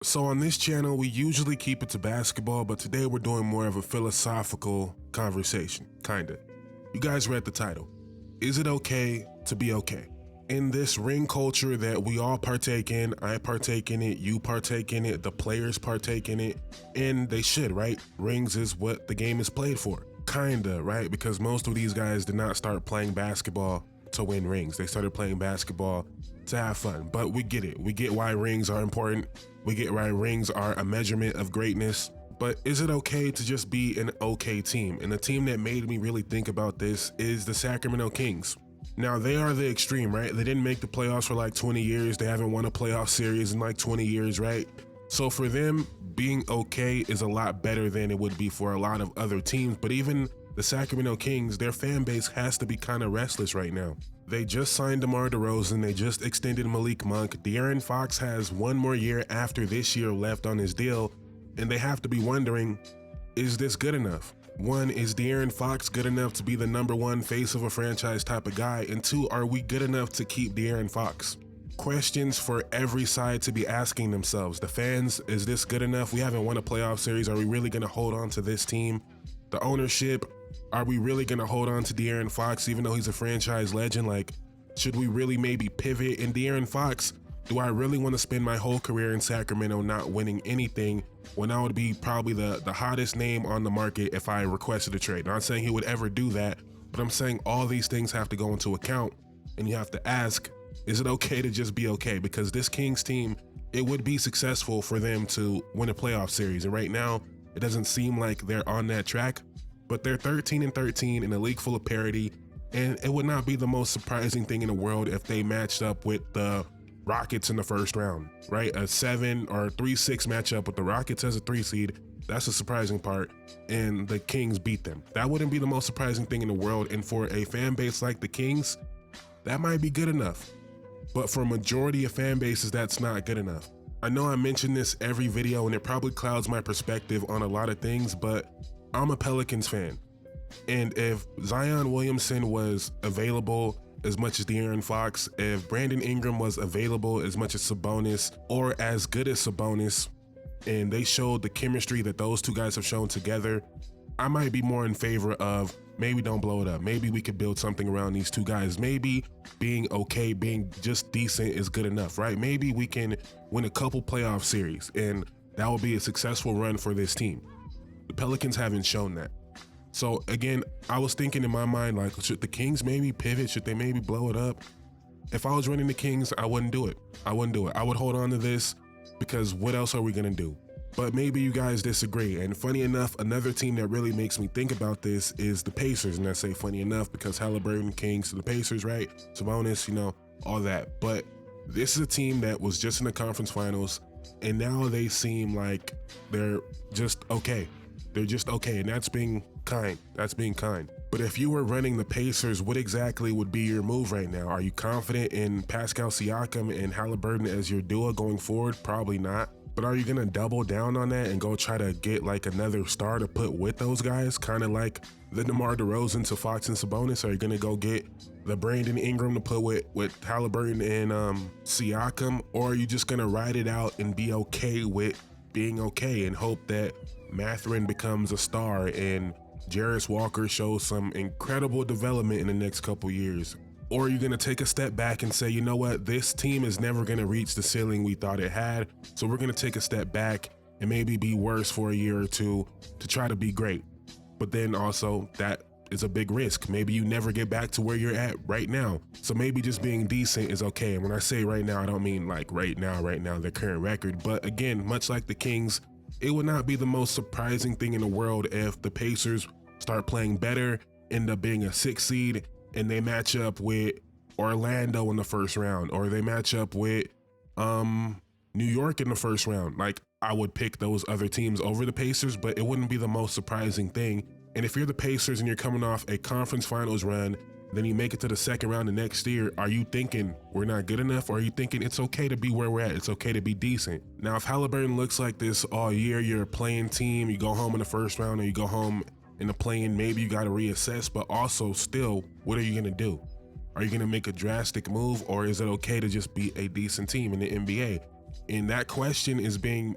So on this channel, we usually keep it to basketball, but today we're doing more of a philosophical conversation, kinda. You guys read the title. Is it okay to be okay? In this ring culture that we all partake in, I partake in it, you partake in it, the players partake in it, and they should, right? Rings is what the game is played for. Kinda, right? Because most of these guys did not start playing basketball to win rings. They started playing basketball to have fun, but we get it. We get why rings are important. We get why rings are a measurement of greatness. But is it okay to just be an okay team? And the team that made me really think about this is the Sacramento Kings. Now, they are the extreme, right? They didn't make the playoffs for like 20 years. They haven't won a playoff series in like 20 years, right? So for them, being okay is a lot better than it would be for a lot of other teams. But even the Sacramento Kings, their fan base has to be kind of restless right now. They just signed DeMar DeRozan. They just extended Malik Monk. De'Aaron Fox has one more year after this year left on his deal, and they have to be wondering, is this good enough? One, is De'Aaron Fox good enough to be the #1 face of a franchise type of guy? And two, are we good enough to keep De'Aaron Fox? Questions for every side to be asking themselves. The fans, is this good enough? We haven't won a playoff series. Are we really going to hold on to this team? The ownership, are we really going to hold on to De'Aaron Fox even though he's a franchise legend? Like, should we really maybe pivot? And De'Aaron Fox, do I really want to spend my whole career in Sacramento not winning anything when I would be probably the hottest name on the market if I requested a trade? Not saying he would ever do that, but I'm saying all these things have to go into account, and you have to ask, is it okay to just be okay? Because this Kings team, it would be successful for them to win a playoff series. And right now, it doesn't seem like they're on that track, but they're 13-13 in a league full of parity. And it would not be the most surprising thing in the world if they matched up with the Rockets in the first round, right? A 7 or 3-6 matchup with the Rockets as a 3 seed. That's the surprising part. And the Kings beat them. That wouldn't be the most surprising thing in the world. And for a fan base like the Kings, that might be good enough. But for a majority of fan bases, that's not good enough. I know I mention this every video and it probably clouds my perspective on a lot of things, but I'm a Pelicans fan. And if Zion Williamson was available as much as De'Aaron Fox, if Brandon Ingram was available as much as Sabonis or as good as Sabonis, and they showed the chemistry that those two guys have shown together, I might be more in favor of maybe don't blow it up. Maybe we could build something around these two guys. Maybe being okay, being just decent is good enough, right? Maybe we can win a couple playoff series and that will be a successful run for this team. The Pelicans haven't shown that. So again, I was thinking in my mind, like, should the Kings maybe pivot? Should they maybe blow it up? If I was running the Kings, I wouldn't do it. I wouldn't do it. I would hold on to this because what else are we gonna do? But maybe you guys disagree. And funny enough, another team that really makes me think about this is the Pacers. And I say funny enough because Halliburton, Kings to the Pacers, right? Sabonis, you know, all that. But this is a team that was just in the conference finals and now they seem like they're just okay. They're just okay, and that's being kind. That's being kind. But if you were running the Pacers, what exactly would be your move right now? Are you confident in Pascal Siakam and Halliburton as your duo going forward? Probably not. But are you gonna double down on that and go try to get like another star to put with those guys? Kind of like the DeMar DeRozan to Fox and Sabonis? Are you gonna go get the Brandon Ingram to put with Halliburton and Siakam? Or are you just gonna ride it out and be okay with being okay and hope that Mathurin becomes a star and Jarris Walker shows some incredible development in the next couple years? Or are you gonna take a step back and say, you know what, this team is never gonna reach the ceiling we thought it had, so we're gonna take a step back and maybe be worse for a year or two to try to be great. But then also that is a big risk. Maybe you never get back to where you're at right now. So maybe just being decent is okay. And when I say right now, I don't mean like right now, their current record. But again, much like the Kings, it would not be the most surprising thing in the world if the Pacers start playing better, end up being a 6 seed, and they match up with Orlando in the first round, or they match up with New York in the first round. Like, I would pick those other teams over the Pacers, but it wouldn't be the most surprising thing. And if you're the Pacers and you're coming off a conference finals run, then you make it to the second round the next year, are you thinking we're not good enough? Or are you thinking it's okay to be where we're at? It's okay to be decent. Now, if Halliburton looks like this all year, you're a playing team, you go home in the first round or you go home in the play-in, maybe you got to reassess, but also still, what are you going to do? Are you going to make a drastic move, or is it okay to just be a decent team in the NBA? And that question is being,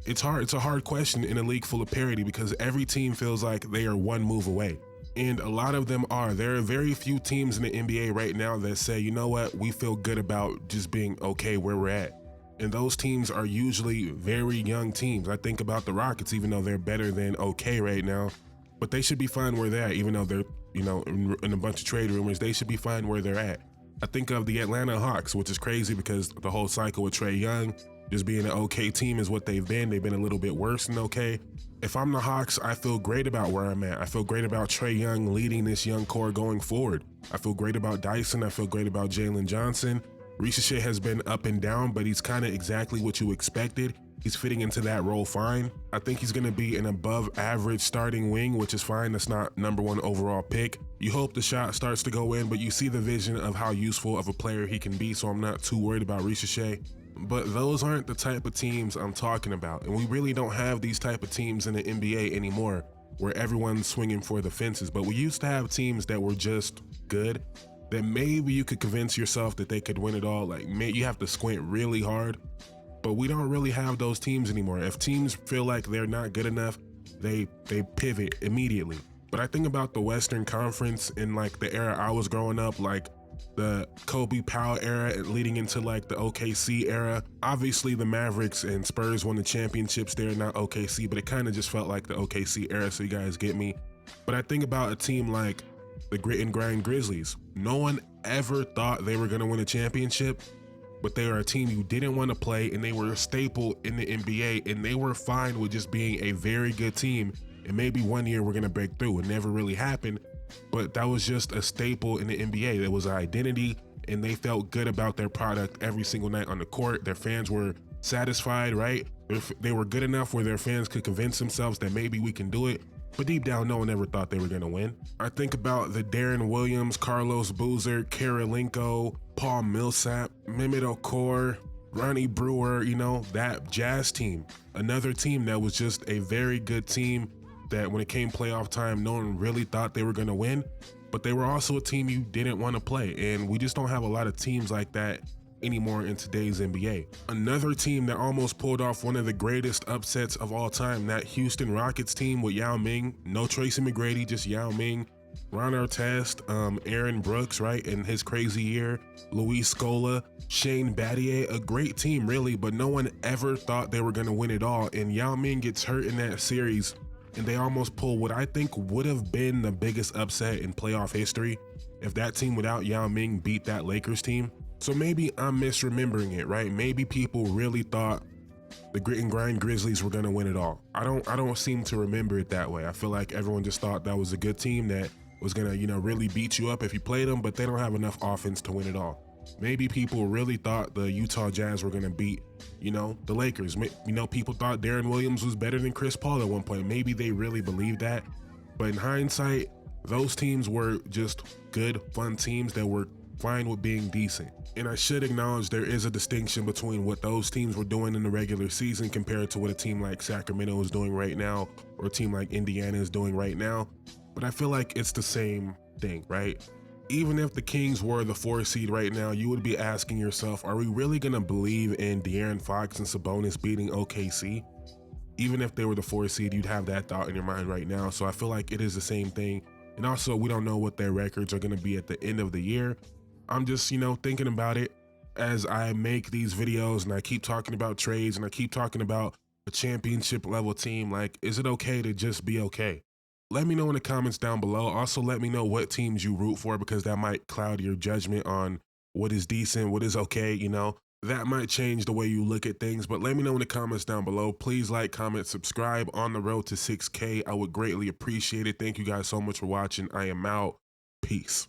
it's hard. It's a hard question in a league full of parity because every team feels like they are one move away. And a lot of them are. There are very few teams in the NBA right now that say, you know what, we feel good about just being okay where we're at. And those teams are usually very young teams. I think about the Rockets, even though they're better than okay right now, but they should be fine where they're at, even though they're, in a bunch of trade rumors, they should be fine where they're at. I think of the Atlanta Hawks, which is crazy because the whole cycle with Trae Young, just being an okay team is what they've been. They've been a little bit worse than okay. If I'm the Hawks, I feel great about where I'm at. I feel great about Trae Young leading this young core going forward. I feel great about Dyson. I feel great about Jalen Johnson. Ricochet has been up and down, but he's kind of exactly what you expected. He's fitting into that role fine. I think he's going to be an above average starting wing, which is fine. That's not #1 overall pick. You hope the shot starts to go in, but you see the vision of how useful of a player he can be, so I'm not too worried about Ricochet. But those aren't the type of teams I'm talking about. And we really don't have these type of teams in the NBA anymore where everyone's swinging for the fences. But we used to have teams that were just good, that maybe you could convince yourself that they could win it all. Like, you have to squint really hard. But we don't really have those teams anymore. If teams feel like they're not good enough, they pivot immediately. But I think about the Western Conference in like the era I was growing up, like the Kobe Powell era leading into like the OKC era. Obviously the Mavericks and Spurs won the championships there, not OKC, but it kind of just felt like the OKC era, so you guys get me. But I think about a team like the Grit and Grind Grizzlies. No one ever thought they were gonna win a championship, but they are a team you didn't want to play, and they were a staple in the NBA, and they were fine with just being a very good team. And maybe one year we're gonna break through. It never really happened, but that was just a staple in the NBA. There was an identity, and they felt good about their product every single night on the court. Their fans were satisfied, right? They were good enough where their fans could convince themselves that maybe we can do it. But deep down, no one ever thought they were gonna win. I think about the Darren Williams, Carlos Boozer, Karolinko, Paul Millsap, Mehmet Okur, Ronnie Brewer, that Jazz team. Another team that was just a very good team that when it came playoff time, no one really thought they were gonna win, but they were also a team you didn't want to play. And we just don't have a lot of teams like that anymore in today's NBA. Another team that almost pulled off one of the greatest upsets of all time, that Houston Rockets team with Yao Ming, no Tracy McGrady, just Yao Ming, Ron Artest, Aaron Brooks, right, in his crazy year, Luis Scola, Shane Battier, a great team really, but no one ever thought they were gonna win it all. And Yao Ming gets hurt in that series, and they almost pull what I think would have been the biggest upset in playoff history if that team without Yao Ming beat that Lakers team. So maybe I'm misremembering it, right? Maybe people really thought the Grit and Grind Grizzlies were gonna win it all. I don't seem to remember it that way. I feel like everyone just thought that was a good team that was gonna, really beat you up if you played them, but they don't have enough offense to win it all. Maybe people really thought the Utah Jazz were gonna beat, the Lakers. People thought Darren Williams was better than Chris Paul at one point. Maybe they really believed that. But in hindsight, those teams were just good, fun teams that were fine with being decent. And I should acknowledge there is a distinction between what those teams were doing in the regular season compared to what a team like Sacramento is doing right now, or a team like Indiana is doing right now. But I feel like it's the same thing, right? Even if the Kings were the 4 seed right now, you would be asking yourself, are we really gonna believe in De'Aaron Fox and Sabonis beating OKC? Even if they were the 4 seed, you'd have that thought in your mind right now. So I feel like it is the same thing. And also, we don't know what their records are gonna be at the end of the year. I'm just, thinking about it as I make these videos and I keep talking about trades and I keep talking about a championship level team. Like, is it okay to just be okay? Let me know in the comments down below. Also, let me know what teams you root for, because that might cloud your judgment on what is decent, what is okay, That might change the way you look at things, but let me know in the comments down below. Please like, comment, subscribe. On the road to 6K, I would greatly appreciate it. Thank you guys so much for watching. I am out. Peace.